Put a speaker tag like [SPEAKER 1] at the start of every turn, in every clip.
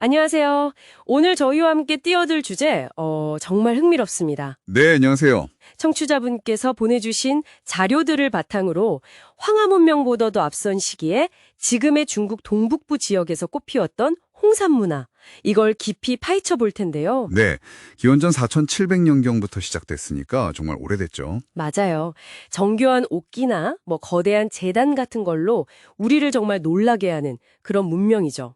[SPEAKER 1] 안녕하세요. 오늘 저희와 함께 뛰어들 주제, 정말 흥미롭습니다.
[SPEAKER 2] 네, 안녕하세요.
[SPEAKER 1] 청취자분께서 보내주신 자료들을 바탕으로 황하문명보다도 앞선 시기에 지금의 중국 동북부 지역에서 꽃피웠던 홍산 문화, 이걸 깊이 파헤쳐 볼 텐데요.
[SPEAKER 2] 네, 기원전 4700년경부터 시작됐으니까 정말 오래됐죠.
[SPEAKER 1] 맞아요. 정교한 옥기나 거대한 제단 같은 걸로 우리를 정말 놀라게 하는 그런 문명이죠.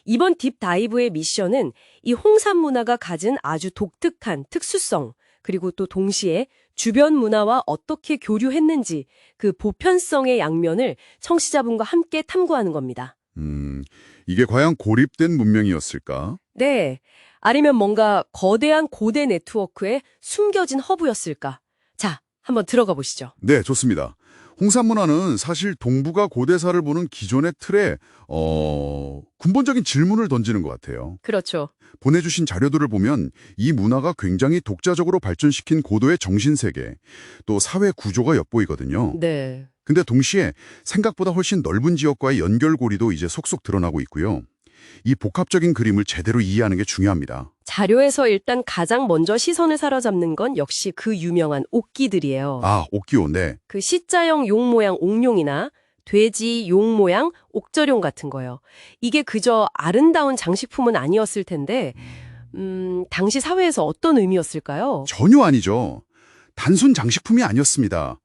[SPEAKER 1] 이번 딥다이브의 미션은 이 홍산 문화가 가진 아주 독특한 특수성, 그리고 또 동시에 주변 문화와 어떻게 교류했는지 그 보편성의 양면을 청취자분과 함께 탐구하는 겁니다.
[SPEAKER 2] 이게 과연 고립된 문명이었을까?
[SPEAKER 1] 네. 아니면 뭔가 거대한 고대 네트워크의 숨겨진 허브였을까? 자, 한번 들어가 보시죠.
[SPEAKER 2] 네, 좋습니다. 홍산 문화는 사실 동북아 고대사를 보는 기존의 틀에 근본적인 질문을 던지는 것 같아요.
[SPEAKER 1] 그렇죠.
[SPEAKER 2] 보내주신 자료들을 보면 이 문화가 굉장히 독자적으로 발전시킨 고도의 정신세계, 또 사회 구조가 엿보이거든요.
[SPEAKER 1] 네.
[SPEAKER 2] 근데 동시에 생각보다 훨씬 넓은 지역과의 연결고리도 이제 속속 드러나고 있고요. 이 복합적인 그림을 제대로 이해하는 게 중요합니다.
[SPEAKER 1] 자료에서 일단 가장 먼저 시선을 사로잡는 건 역시 그 유명한 옥기들이에요.
[SPEAKER 2] 아, 옥기호, 네.
[SPEAKER 1] 그 C자형 용 모양 옥룡이나 돼지 용 모양 옥저룡 같은 거요. 이게 그저 아름다운 장식품은 아니었을 텐데, 당시 사회에서 어떤 의미였을까요?
[SPEAKER 2] 전혀 아니죠. 단순 장식품이 아니었습니다.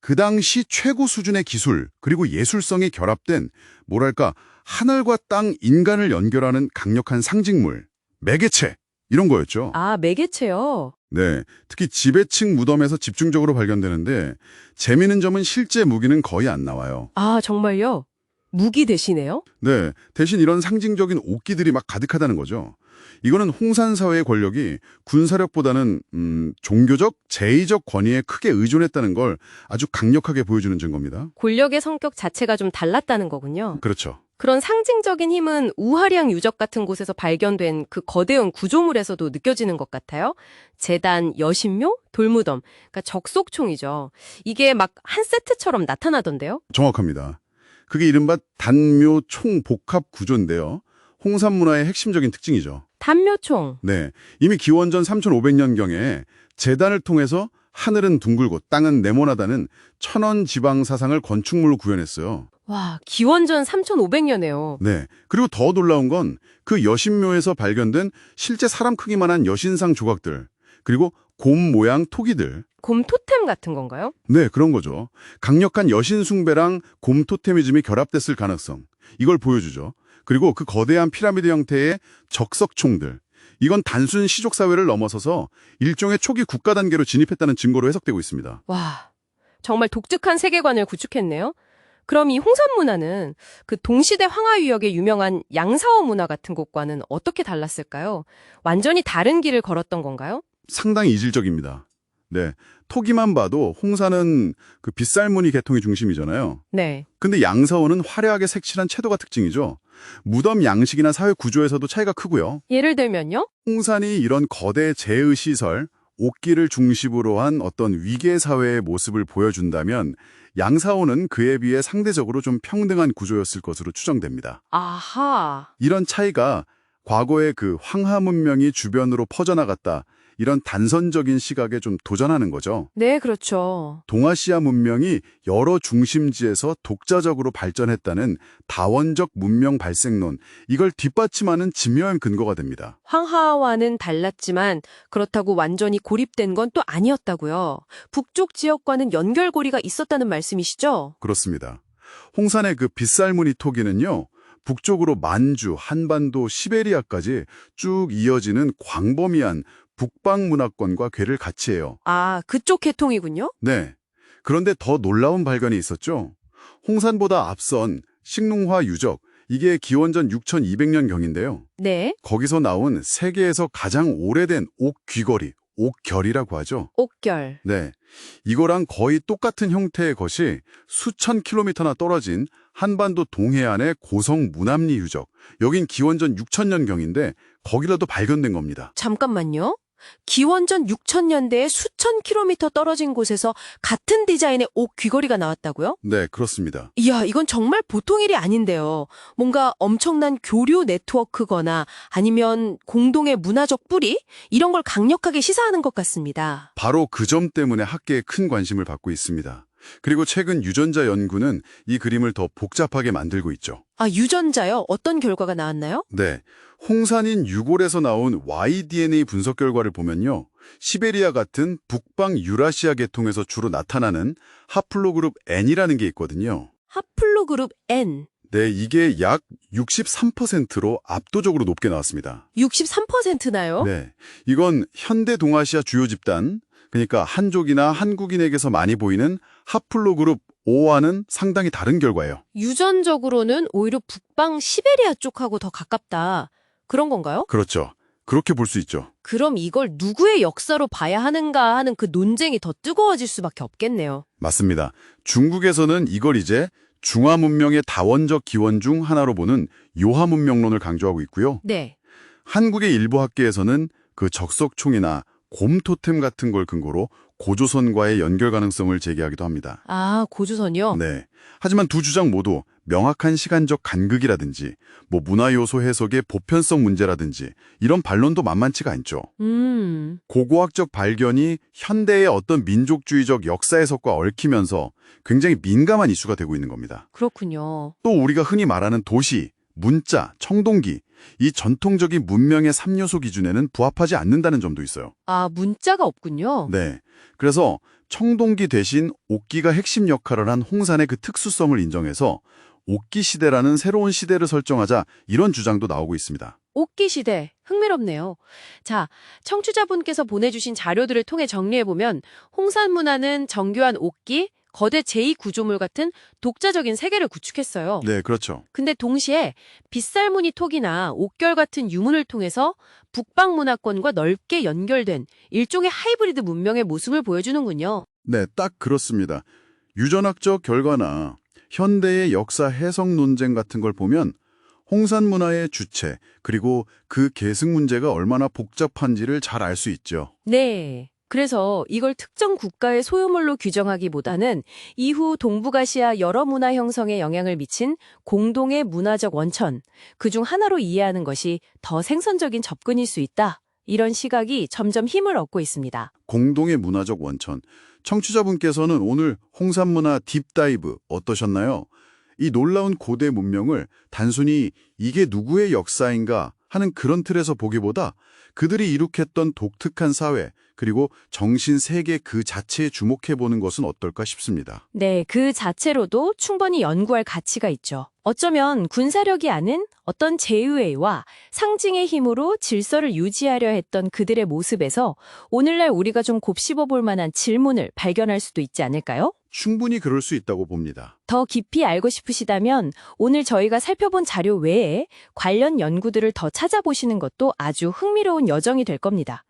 [SPEAKER 2] 그 당시 최고 수준의 기술 그리고 예술성이 결합된 뭐랄까 하늘과 땅, 인간을 연결하는 강력한 상징물, 매개체 이런 거였죠.
[SPEAKER 1] 아, 매개체요.
[SPEAKER 2] 네, 특히 지배층 무덤에서 집중적으로 발견되는데 재미있는 점은 실제 무기는 거의 안 나와요.
[SPEAKER 1] 아, 정말요? 무기 대신에요?
[SPEAKER 2] 네, 대신 이런 상징적인 옥기들이 막 가득하다는 거죠. 이거는 홍산 사회의 권력이 군사력보다는 종교적, 제의적 권위에 크게 의존했다는 걸 아주 강력하게 보여주는 증거입니다.
[SPEAKER 1] 권력의 성격 자체가 좀 달랐다는 거군요.
[SPEAKER 2] 그렇죠.
[SPEAKER 1] 그런 상징적인 힘은 우하량 유적 같은 곳에서 발견된 그 거대한 구조물에서도 느껴지는 것 같아요. 제단, 여신묘, 돌무덤, 그러니까 적속총이죠. 이게 막 한 세트처럼 나타나던데요.
[SPEAKER 2] 정확합니다. 그게 이른바 단묘 총복합 구조인데요. 홍산 문화의 핵심적인 특징이죠.
[SPEAKER 1] 단묘총.
[SPEAKER 2] 네, 이미 기원전 3500년경에 제단을 통해서 하늘은 둥글고 땅은 네모나다는 천원 지방 사상을 건축물로 구현했어요.
[SPEAKER 1] 와, 기원전 3500년에요.
[SPEAKER 2] 네, 그리고 더 놀라운 건 그 여신묘에서 발견된 실제 사람 크기만한 여신상 조각들, 그리고 곰 모양 토기들.
[SPEAKER 1] 곰 토템 같은 건가요?
[SPEAKER 2] 네, 그런 거죠. 강력한 여신 숭배랑 곰 토테미즘이 결합됐을 가능성. 이걸 보여주죠. 그리고 그 거대한 피라미드 형태의 적석총들. 이건 단순 시족 사회를 넘어서서 일종의 초기 국가 단계로 진입했다는 증거로 해석되고 있습니다.
[SPEAKER 1] 와, 정말 독특한 세계관을 구축했네요. 그럼 이 홍산 문화는 그 동시대 황하유역의 유명한 양사어 문화 같은 곳과는 어떻게 달랐을까요? 완전히 다른 길을 걸었던 건가요?
[SPEAKER 2] 상당히 이질적입니다. 네, 토기만 봐도 홍산은 그 빗살무늬 계통이 중심이잖아요.
[SPEAKER 1] 네.
[SPEAKER 2] 근데 양사원은 화려하게 색칠한 채도가 특징이죠. 무덤 양식이나 사회 구조에서도 차이가 크고요.
[SPEAKER 1] 예를 들면요?
[SPEAKER 2] 홍산이 이런 거대 제의시설, 옥기를 중심으로 한 어떤 위계 사회의 모습을 보여준다면 양사원은 그에 비해 상대적으로 좀 평등한 구조였을 것으로 추정됩니다.
[SPEAKER 1] 아하.
[SPEAKER 2] 이런 차이가 과거의 그 황하 문명이 주변으로 퍼져나갔다, 이런 단선적인 시각에 좀 도전하는 거죠.
[SPEAKER 1] 네, 그렇죠.
[SPEAKER 2] 동아시아 문명이 여러 중심지에서 독자적으로 발전했다는 다원적 문명 발생론, 이걸 뒷받침하는 집요한 근거가 됩니다.
[SPEAKER 1] 황하와는 달랐지만 그렇다고 완전히 고립된 건 또 아니었다고요. 북쪽 지역과는 연결고리가 있었다는 말씀이시죠?
[SPEAKER 2] 그렇습니다. 홍산의 그 빗살무늬 토기는요, 북쪽으로 만주, 한반도, 시베리아까지 쭉 이어지는 광범위한 북방 문화권과 궤를 같이 해요.
[SPEAKER 1] 아, 그쪽 계통이군요?
[SPEAKER 2] 네. 그런데 더 놀라운 발견이 있었죠. 홍산보다 앞선 식농화 유적, 이게 기원전 6200년경인데요.
[SPEAKER 1] 네.
[SPEAKER 2] 거기서 나온 세계에서 가장 오래된 옥 귀걸이, 옥결이라고 하죠.
[SPEAKER 1] 옥결.
[SPEAKER 2] 네. 이거랑 거의 똑같은 형태의 것이 수천 킬로미터나 떨어진 한반도 동해안의 고성 무남리 유적. 여긴 기원전 6000년경인데 거기라도 발견된 겁니다.
[SPEAKER 1] 잠깐만요. 기원전 6000년대에 수천 킬로미터 떨어진 곳에서 같은 디자인의 옥 귀걸이가 나왔다고요?
[SPEAKER 2] 네, 그렇습니다.
[SPEAKER 1] 이야, 이건 정말 보통 일이 아닌데요. 뭔가 엄청난 교류 네트워크거나 아니면 공동의 문화적 뿌리? 이런 걸 강력하게 시사하는 것 같습니다.
[SPEAKER 2] 바로 그 점 때문에 학계에 큰 관심을 받고 있습니다. 그리고 최근 유전자 연구는 이 그림을 더 복잡하게 만들고 있죠.
[SPEAKER 1] 아, 유전자요? 어떤 결과가 나왔나요?
[SPEAKER 2] 네, 홍산인 유골에서 나온 Y-DNA 분석 결과를 보면요. 시베리아 같은 북방 유라시아 계통에서 주로 나타나는 하플로그룹 N이라는 게 있거든요.
[SPEAKER 1] 하플로그룹 N.
[SPEAKER 2] 네, 이게 약 63%로 압도적으로 높게 나왔습니다.
[SPEAKER 1] 63%나요?
[SPEAKER 2] 네, 이건 현대 동아시아 주요 집단, 그러니까 한족이나 한국인에게서 많이 보이는 하플로그룹 O와는 상당히 다른 결과예요.
[SPEAKER 1] 유전적으로는 오히려 북방 시베리아 쪽하고 더 가깝다. 그런 건가요?
[SPEAKER 2] 그렇죠. 그렇게 볼 수 있죠.
[SPEAKER 1] 그럼 이걸 누구의 역사로 봐야 하는가 하는 그 논쟁이 더 뜨거워질 수밖에 없겠네요.
[SPEAKER 2] 맞습니다. 중국에서는 이걸 이제 중화 문명의 다원적 기원 중 하나로 보는 요하 문명론을 강조하고 있고요.
[SPEAKER 1] 네.
[SPEAKER 2] 한국의 일부 학계에서는 그 적석총이나 곰 토템 같은 걸 근거로 고조선과의 연결 가능성을 제기하기도 합니다.
[SPEAKER 1] 아, 고조선이요?
[SPEAKER 2] 네. 하지만 두 주장 모두 명확한 시간적 간극이라든지 문화 요소 해석의 보편성 문제라든지 이런 반론도 만만치가 않죠. 고고학적 발견이 현대의 어떤 민족주의적 역사 해석과 얽히면서 굉장히 민감한 이슈가 되고 있는 겁니다.
[SPEAKER 1] 그렇군요.
[SPEAKER 2] 또 우리가 흔히 말하는 도시, 문자, 청동기, 이 전통적인 문명의 3요소 기준에는 부합하지 않는다는 점도 있어요.
[SPEAKER 1] 아, 문자가 없군요.
[SPEAKER 2] 네. 그래서 청동기 대신 옥기가 핵심 역할을 한 홍산의 그 특수성을 인정해서 옥기 시대라는 새로운 시대를 설정하자 이런 주장도 나오고 있습니다.
[SPEAKER 1] 옥기 시대, 흥미롭네요. 자, 청취자분께서 보내주신 자료들을 통해 정리해보면 홍산 문화는 정교한 옥기, 거대 제2구조물 같은 독자적인 세계를 구축했어요.
[SPEAKER 2] 네, 그렇죠.
[SPEAKER 1] 근데 동시에 빗살무늬 톡이나 옥결 같은 유문을 통해서 북방 문화권과 넓게 연결된 일종의 하이브리드 문명의 모습을 보여주는군요.
[SPEAKER 2] 네, 딱 그렇습니다. 유전학적 결과나 현대의 역사 해석 논쟁 같은 걸 보면 홍산 문화의 주체, 그리고 그 계승 문제가 얼마나 복잡한지를 잘 알 수 있죠.
[SPEAKER 1] 네. 그래서 이걸 특정 국가의 소유물로 규정하기보다는 이후 동북아시아 여러 문화 형성에 영향을 미친 공동의 문화적 원천, 그중 하나로 이해하는 것이 더 생선적인 접근일 수 있다. 이런 시각이 점점 힘을 얻고 있습니다.
[SPEAKER 2] 공동의 문화적 원천. 청취자분께서는 오늘 홍산 문화 딥다이브 어떠셨나요? 이 놀라운 고대 문명을 단순히 이게 누구의 역사인가 하는 그런 틀에서 보기보다 그들이 이룩했던 독특한 사회, 그리고 정신 세계 그 자체에 주목해보는 것은 어떨까 싶습니다.
[SPEAKER 1] 네, 그 자체로도 충분히 연구할 가치가 있죠. 어쩌면 군사력이 아닌 어떤 제휴의와 상징의 힘으로 질서를 유지하려 했던 그들의 모습에서 오늘날 우리가 좀 곱씹어볼 만한 질문을 발견할 수도 있지 않을까요?
[SPEAKER 2] 충분히 그럴 수 있다고 봅니다.
[SPEAKER 1] 더 깊이 알고 싶으시다면 오늘 저희가 살펴본 자료 외에 관련 연구들을 더 찾아보시는 것도 아주 흥미로운 여정이 될 겁니다.